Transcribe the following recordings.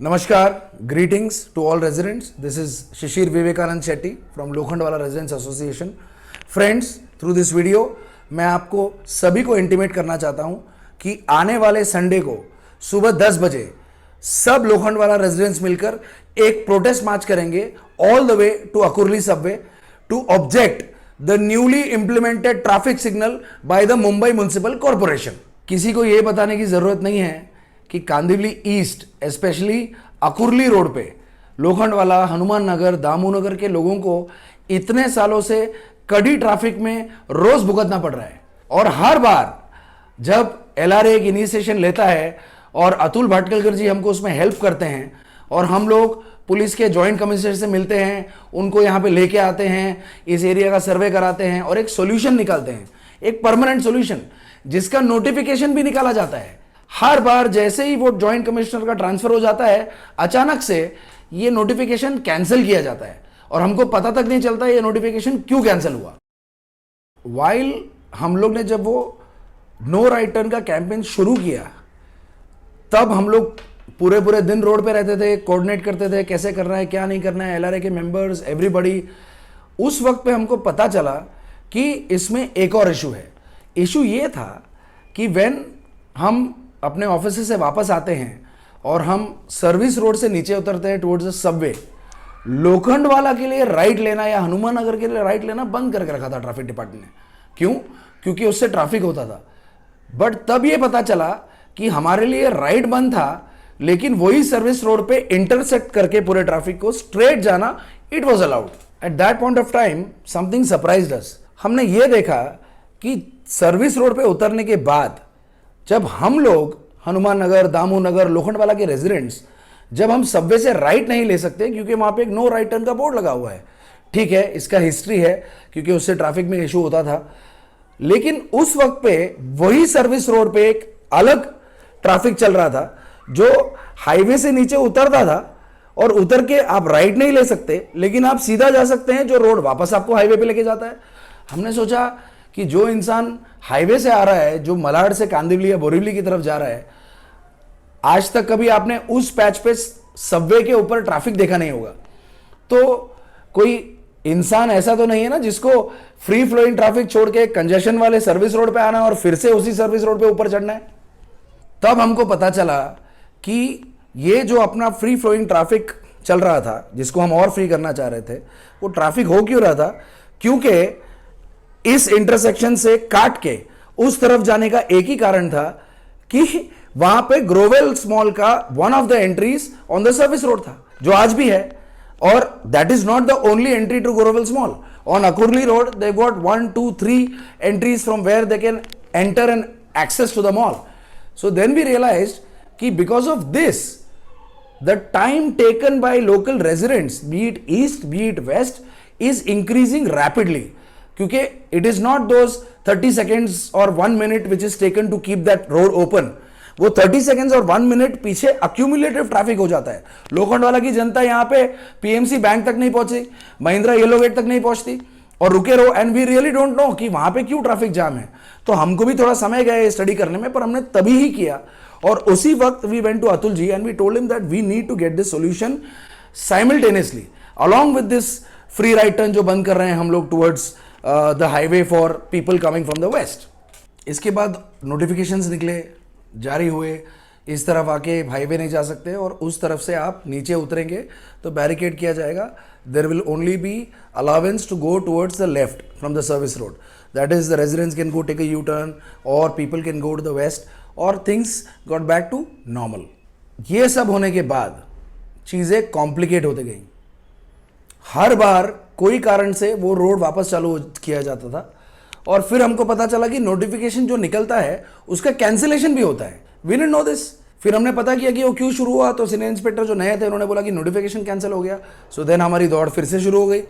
Namaskar, greetings to all residents. This is Shishir Vivekanand Shetty from Lokhandwala Residents Association. Friends, through this video, मैं आपको सभी को intimate करना चाहता हूं कि आने वाले संडे को सुबह 10 बजे सब लोखंडवाला रेजिडेंट्स मिलकर एक प्रोटेस्ट मार्च करेंगे all the way to Akurli subway to object the newly implemented traffic signal by the Mumbai municipal corporation. किसी को यह बताने की जरूरत नहीं है कि Kandivali east specially Akurli road पे लोखंडवाला, हनुमान नगर, दामू नगर के लोगों को इतने सालों से कड़ी ट्रैफिक में रोज भुगतना पड़ रहा है। और हर बार जब एलआरए एक इनिशिएशन लेता है और अतुल भाटकलकर जी हमको उसमें हेल्प करते हैं और हम लोग पुलिस के जॉइंट कमिश्नर से मिलते हैं, उनको यहाँ पे लेके आते हैं, इस एरिया का सर्वे कराते हैं और एक सोल्यूशन निकालते हैं, एक परमानेंट सोल्यूशन जिसका नोटिफिकेशन भी निकाला जाता है। हर बार जैसे ही वो जॉइंट कमिश्नर का ट्रांसफर हो जाता है, अचानक से ये नोटिफिकेशन कैंसिल किया जाता है और हमको पता तक नहीं चलता ये नोटिफिकेशन क्यों कैंसिल हुआ। वाइल हम लोग ने जब वो नो राइट टर्न का कैंपेन शुरू किया तब हम लोग पूरे दिन रोड पे रहते थे, कोऑर्डिनेट करते थे कैसे करना है, क्या नहीं करना है, एलआरए के मेंबर्स, एवरीबॉडी। उस वक्त पे हमको पता चला कि इसमें एक और इशू है। इशू ये था कि व्हेन हम अपने ऑफिस से वापस आते हैं और हम सर्विस रोड से नीचे उतरते हैं टुवर्ड्स द सबवे, लोखंडवाला के लिए राइट लेना या हनुमान नगर के लिए राइट लेना बंद करके रखा था ट्रैफिक डिपार्टमेंट ने। क्यों? क्योंकि उससे ट्रैफिक होता था। बट तब ये पता चला कि हमारे लिए राइट बंद था, लेकिन वही सर्विस रोड पे इंटरसेक्ट करके पूरे ट्रैफिक को स्ट्रेट जाना it was allowed. At that point of time something surprised us. हमने ये देखा कि सर्विस रोड पे उतरने के बाद जब हम लोग हनुमान नगर, दामू नगर, लोखंडवाला के रेजिडेंट्स जब हम सबवे से राइट नहीं ले सकते क्योंकि वहां पे एक नो राइट टर्न का बोर्ड लगा हुआ है, ठीक है, इसका हिस्ट्री है क्योंकि उससे ट्रैफिक में इशू होता था, लेकिन उस वक्त पे वही सर्विस रोड पे एक अलग ट्रैफिक चल रहा था जो हाईवे से नीचे उतरता था और उतर के आप राइट नहीं ले सकते, लेकिन आप सीधा जा सकते हैं जो रोड वापस आपको हाईवे पे लेके जाता है। हमने सोचा कि जो इंसान हाईवे से आ रहा है, जो मलाड से कांदिवली या बोरीवली की तरफ जा रहा है, आज तक कभी आपने उस पैच पे सबवे के ऊपर ट्रैफिक देखा नहीं होगा। तो कोई इंसान ऐसा तो नहीं है ना जिसको फ्री फ्लोइंग ट्रैफिक छोड़ के कंजेशन वाले सर्विस रोड पे आना है और फिर से उसी सर्विस रोड पे ऊपर चढ़ना है। तब हमको पता चला कि ये जो अपना फ्री फ्लोइंग ट्रैफिक चल रहा था, जिसको हम और फ्री करना चाह रहे थे, वो ट्रैफिक हो क्यों रहा था? क्योंकि इस इंटरसेक्शन से काट के उस तरफ जाने का एक ही कारण था कि वहां पे ग्रोवेल्स मॉल का one of the entries on the service road था, जो आज भी है। और that is not the only entry to Growel's mall. On Akurli road they got 1, 2, 3 entries from where they can enter and access to the mall. So then we realized कि because of this, the time taken by local residents, be it east, be it west, is increasing rapidly. क्योंकि it is not those 30 seconds or 1 minute which is taken to keep that road open. वो 30 seconds और 1 minute पीछे accumulative traffic हो जाता है। लोखंडवाला की जनता यहाँ पे PMC बैंक तक नहीं पहुंची, महिंद्रा येलो गेट तक नहीं पहुंचती और रुके रहो, and we really don't know कि वहां पे क्यों ट्रैफिक जाम है। तो हमको भी थोड़ा समय गया स्टडी करने में, पर हमने तभी ही किया और उसी वक्त we went to Atul ji and we told him that we need to get this solution simultaneously along with this free right turn जो बंद कर रहे हैं हम लोग towards the highway for people coming from the west. इसके बाद नोटिफिकेशंस निकले, जारी हुए, इस तरफ आके हाईवे नहीं जा सकते और उस तरफ से आप नीचे उतरेंगे तो बैरिकेड किया जाएगा। There will only be allowance to go towards the left from the service road, that is the residents can go take a U turn और people can go to the west और things got back to normal. ये सब होने के बाद चीज़ें complicate होते गई। हर बार कोई कारण से वो रोड वापस चालू किया जाता था और फिर हमको पता चला कि नोटिफिकेशन जो निकलता है उसका कैंसिलेशन भी होता है। We didn't know this. फिर हमने पता किया कि वो क्यों शुरू हुआ, तो सीनियर इंस्पेक्टर जो नए थे उन्होंने बोला कि नोटिफिकेशन कैंसिल हो गया। सो देन हमारी दौड़ फिर से शुरू हो गई।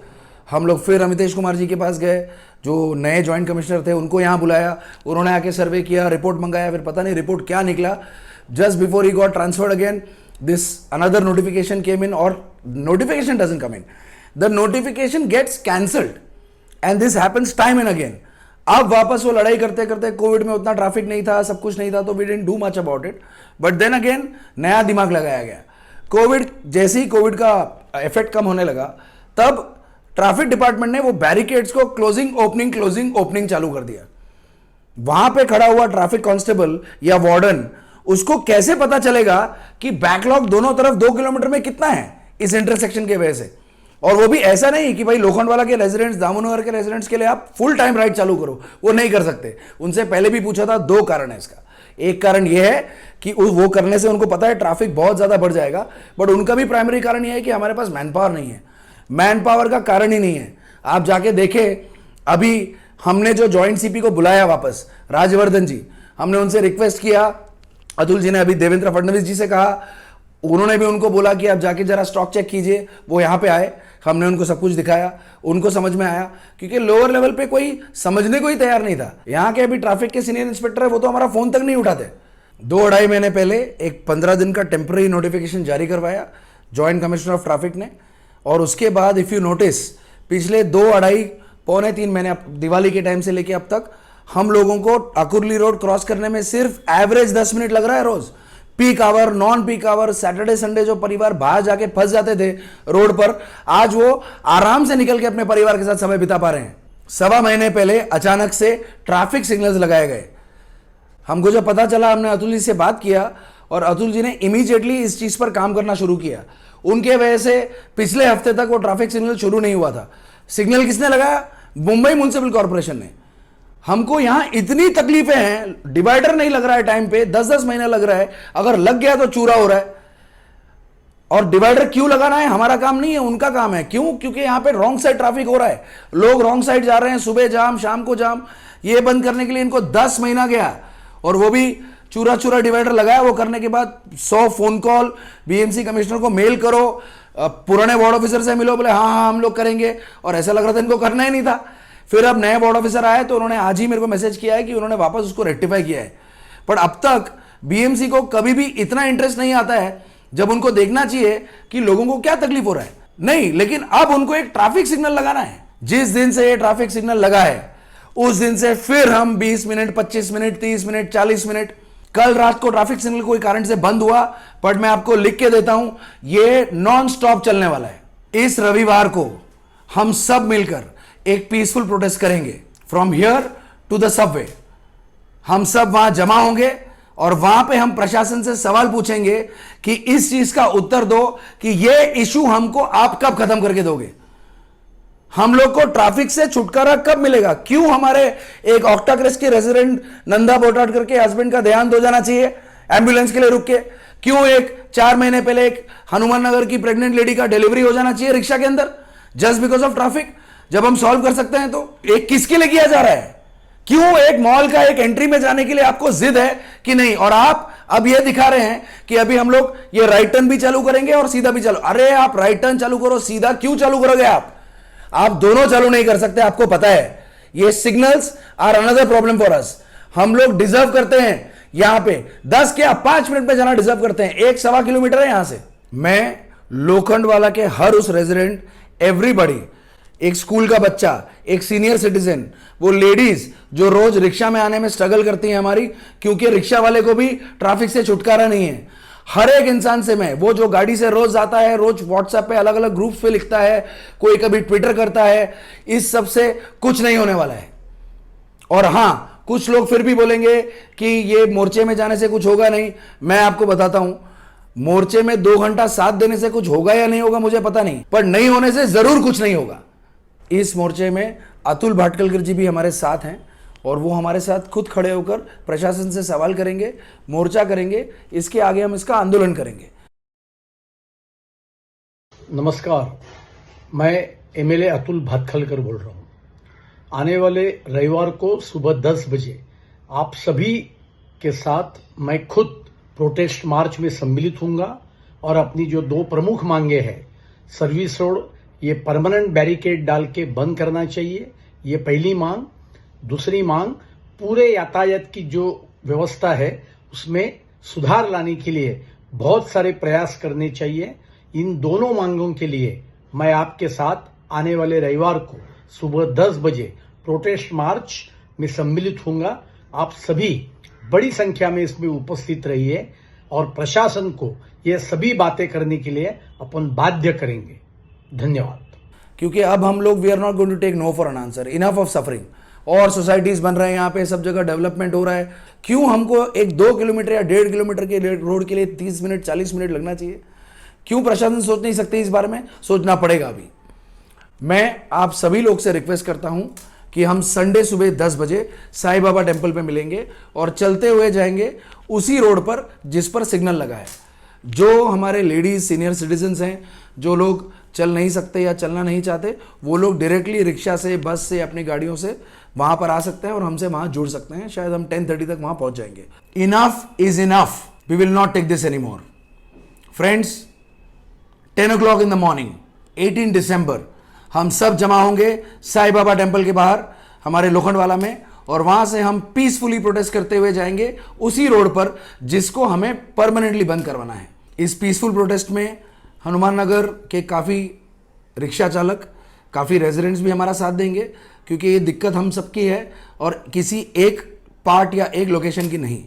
हम लोग फिर अमितेश कुमार जी के पास गए, जो नए जॉइंट कमिश्नर थे, उनको यहाँ बुलाया, उन्होंने आके सर्वे किया, रिपोर्ट मंगाया, फिर पता नहीं रिपोर्ट क्या निकला। Just before he got transferred again this another notification came in, और notification doesn't come in, the notification gets cancelled and this happens time and again. अब वापस वो लड़ाई करते करते, कोविड में उतना ट्रैफिक नहीं था, सब कुछ नहीं था, तो we didn't do much about it, but then again नया दिमाग लगाया गया। कोविड जैसे ही कोविड का इफेक्ट कम होने लगा, तब ट्रैफिक डिपार्टमेंट ने वो बैरिकेड्स को क्लोजिंग ओपनिंग चालू कर दिया। वहां पे खड़ा हुआ ट्रैफिक कांस्टेबल या वार्डन, उसको कैसे पता चलेगा कि बैकलॉग दोनों तरफ 2 किलोमीटर में कितना है इस इंटरसेक्शन की वजह से? और वो भी ऐसा नहीं कि भाई लोखंडवाला के रेजिडेंट्स, दामोनगर के रेजिडेंट्स के लिए आप फुल टाइम राइड चालू करो, वो नहीं कर सकते। उनसे पहले भी पूछा था, 2 कारण है इसका। एक कारण यह है कि वो करने से उनको पता है ट्रैफिक बहुत ज्यादा बढ़ जाएगा, बट उनका भी प्राइमरी कारण यह है कि हमारे पास मैन पावर नहीं है। मैन पावर का कारण ही नहीं है। आप जाके देखें, अभी हमने जो जॉइंट सीपी को बुलाया वापस, राजवर्धन जी, हमने उनसे रिक्वेस्ट किया, अतुल जी ने अभी देवेंद्र फडणवीस जी से कहा, उन्होंने भी उनको बोला कि आप जाके जरा स्टॉक चेक कीजिए। वो यहां पे आए, हमने उनको सब कुछ दिखाया, उनको समझ में आया, क्योंकि लोअर लेवल पे कोई समझने को ही तैयार नहीं था। यहां के अभी ट्रैफिक के सीनियर इंस्पेक्टर है, वो तो हमारा फोन तक नहीं उठाते। 2-2.5 महीने पहले एक 15 दिन का टेम्पररी नोटिफिकेशन जारी करवाया जॉइंट कमिश्नर ऑफ ट्रैफिक ने, और उसके बाद इफ यू नोटिस पिछले 2-2.5 पौने 3 महीने, दिवाली के टाइम से लेके अब तक, हम लोगों को अकुरली रोड क्रॉस करने में सिर्फ एवरेज 10 मिनट लग रहा है रोज। Peak hour, non peak hour, Saturday Sunday जो परिवार बाहर जाके फंस जाते थे रोड पर, आज वो आराम से निकल के अपने परिवार के साथ समय बिता पा रहे हैं। 1.25 महीने पहले अचानक से ट्रैफिक सिग्नल्स लगाए गए। हमको जब पता चला, हमने अतुल जी से बात किया और अतुल जी ने इमीडिएटली इस चीज पर काम करना शुरू किया। उनके वजह से पिछले हफ्ते तक वो ट्रैफिक सिग्नल शुरू नहीं हुआ था। सिग्नल किसने लगाया? मुंबई म्युनिसिपल कॉर्पोरेशन ने। हमको यहां इतनी तकलीफें हैं, डिवाइडर नहीं लग रहा है टाइम पे, 10-10 महीना लग रहा है, अगर लग गया तो चूरा हो रहा है। और डिवाइडर क्यों लगाना है? हमारा काम नहीं है, उनका काम है। क्यों? क्योंकि यहां पे रॉन्ग साइड ट्रैफिक हो रहा है, लोग रॉन्ग साइड जा रहे हैं, सुबह जाम, शाम को जाम। ये बंद करने के लिए इनको 10 महीना गया, और वो भी चूरा चूरा डिवाइडर लगाया। वो करने के बाद 100 फोन कॉल, बीएमसी कमिश्नर को मेल करो, पुराने वार्ड ऑफिसर से मिलो, बोले हाँ हाँ हम लोग करेंगे, और ऐसा लग रहा था इनको करना ही नहीं था। फिर अब नए वार्ड ऑफिसर आए तो उन्होंने आज ही मेरे को मैसेज किया है कि उन्होंने वापस उसको रेक्टिफाई किया है। पर अब तक बीएमसी को कभी भी इतना इंटरेस्ट नहीं आता है जब उनको देखना चाहिए कि लोगों को क्या तकलीफ हो रहा है। नहीं, लेकिन अब उनको एक ट्रैफिक सिग्नल लगाना है। जिस दिन से ये ट्रैफिक सिग्नल लगा है उस दिन से फिर हम 20 मिनट, 25 मिनट, 30 मिनट, 40 मिनट, कल रात को ट्रैफिक सिग्नल कोई कारण से बंद हुआ, बट मैं आपको लिख के देता हूं, ये नॉन स्टॉप चलने वाला है। इस रविवार को हम सब मिलकर एक पीसफुल प्रोटेस्ट करेंगे from here to the subway. हम सब वहां जमा होंगे और वहां पे हम प्रशासन से सवाल पूछेंगे कि इस चीज का उत्तर दो कि ये इशू हमको आप कब खत्म करके दोगे। हम लोग को ट्रैफिक से छुटकारा कब मिलेगा? क्यों हमारे एक ऑक्टाक्रेस्ट के रेजिडेंट नंदा बोटाटकर के हस्बैंड का देहांत हो जाना चाहिए एम्बुलेंस के लिए रुक के? क्यों एक 4 महीने पहले एक हनुमान नगर की प्रेग्नेंट लेडी का डिलीवरी हो जाना चाहिए रिक्शा के अंदर जस्ट बिकॉज ऑफ ट्रैफिक? जब हम सॉल्व कर सकते हैं तो एक किसके लिए किया जा रहा है? क्यों एक मॉल का एक एंट्री में जाने के लिए आपको जिद है कि नहीं, और आप अब ये दिखा रहे हैं कि अभी हम लोग ये राइट टर्न भी चालू करेंगे और सीधा भी चालू। अरे आप राइट टर्न चालू करो, सीधा क्यों चालू करोगे? आप दोनों चालू नहीं कर सकते, आपको पता है। ये signals are another problem for us. हम लोग डिजर्व करते हैं यहां पे 10 क्या 5 मिनट में जाना डिजर्व करते हैं। 1-1.25 किलोमीटर है यहां से। मैं लोखंडवाला के हर उस रेजिडेंट, एवरीबॉडी, एक स्कूल का बच्चा, एक सीनियर सिटीजन, वो लेडीज जो रोज रिक्शा में आने में स्ट्रगल करती हैं हमारी, क्योंकि रिक्शा वाले को भी ट्रैफिक से छुटकारा नहीं है। हर एक इंसान से मैं, वो जो गाड़ी से रोज आता है, रोज व्हाट्सएप पे अलग अलग ग्रुप पे लिखता है, कोई कभी ट्विटर करता है, इस सब से कुछ नहीं होने वाला है। और हां, कुछ लोग फिर भी बोलेंगे कि ये मोर्चे में जाने से कुछ होगा नहीं। मैं आपको बताता हूं, मोर्चे में 2 घंटा साथ देने से कुछ होगा या नहीं होगा मुझे पता नहीं, पर नहीं होने से जरूर कुछ नहीं होगा। इस मोर्चे में अतुल भाटकलकर जी भी हमारे साथ हैं और वो हमारे साथ खुद खड़े होकर प्रशासन से सवाल करेंगे, मोर्चा करेंगे, इसके आगे हम इसका आंदोलन करेंगे। नमस्कार, मैं एमएलए अतुल भाटकलकर बोल रहा हूं। आने वाले रविवार को सुबह 10 बजे आप सभी के साथ मैं खुद प्रोटेस्ट मार्च में सम्मिलित होऊंगा और अपनी जो 2 प्रमुख मांगे हैं, सर्विस रोड ये परमानेंट बैरिकेड डाल के बंद करना चाहिए, ये पहली मांग। दूसरी मांग, पूरे यातायात की जो व्यवस्था है उसमें सुधार लाने के लिए बहुत सारे प्रयास करने चाहिए। इन दोनों मांगों के लिए मैं आपके साथ आने वाले रविवार को सुबह 10 बजे प्रोटेस्ट मार्च में सम्मिलित होऊंगा। आप सभी बड़ी संख्या में इसमें उपस्थित रहिए। और प्रशासन को ये सभी बातें करने के लिए अपन बाध्य करेंगे। धन्यवाद। क्योंकि अब हम लोग we are not going to take no for an answer, enough of suffering. और सोसाइटीज बन रहे हैं यहाँ पे, सब जगह डेवलपमेंट हो रहा है। क्यों हमको एक 2 किलोमीटर या 1.5 किलोमीटर के रोड के लिए 30 मिनट 40 मिनट लगना चाहिए? क्यों प्रशासन सोच नहीं सकते इस बारे में? सोचना पड़ेगा अभी। मैं आप सभी लोग से रिक्वेस्ट करता हूं कि हम संडे सुबह 10 बजे साईं बाबा टेम्पल पे मिलेंगे और चलते हुए जाएंगे उसी रोड पर जिस पर सिग्नल लगा है। जो हमारे लेडीज सीनियर सिटीजन्स हैं, जो लोग चल नहीं सकते या चलना नहीं चाहते, वो लोग डायरेक्टली रिक्शा से, बस से, अपनी गाड़ियों से वहां पर आ सकते हैं और हमसे वहां जुड़ सकते हैं। शायद हम 10:30 तक वहां पहुंच जाएंगे। Enough is enough, we will not take this any more. Friends, 10 o'clock in the morning 18 दिसंबर हम सब जमा होंगे साईं बाबा टेम्पल के बाहर हमारे लोखंडवाला में, और वहां से हम पीसफुली प्रोटेस्ट करते हुए जाएंगे उसी रोड पर जिसको हमें परमानेंटली बंद करवाना है। इस पीसफुल प्रोटेस्ट में हनुमान नगर के काफ़ी रिक्शा चालक, काफ़ी रेजिडेंट्स भी हमारा साथ देंगे, क्योंकि ये दिक्कत हम सबकी है और किसी एक पार्ट या एक लोकेशन की नहीं।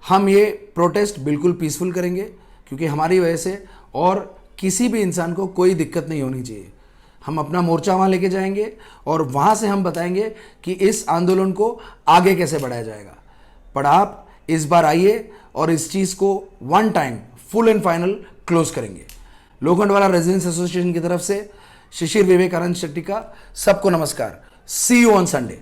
हम ये प्रोटेस्ट बिल्कुल पीसफुल करेंगे क्योंकि हमारी वजह से और किसी भी इंसान को कोई दिक्कत नहीं होनी चाहिए। हम अपना मोर्चा वहाँ लेके जाएंगे और वहाँ से हम बताएंगे कि इस आंदोलन को आगे कैसे बढ़ाया जाएगा। पर आप इस बार आइए और इस चीज़ को one time full and final close करेंगे। लोखंडवाला रेजिडेंट्स एसोसिएशन की तरफ से शिशिर विवेकानंद शेट्टी का सबको नमस्कार। सी यू ऑन संडे।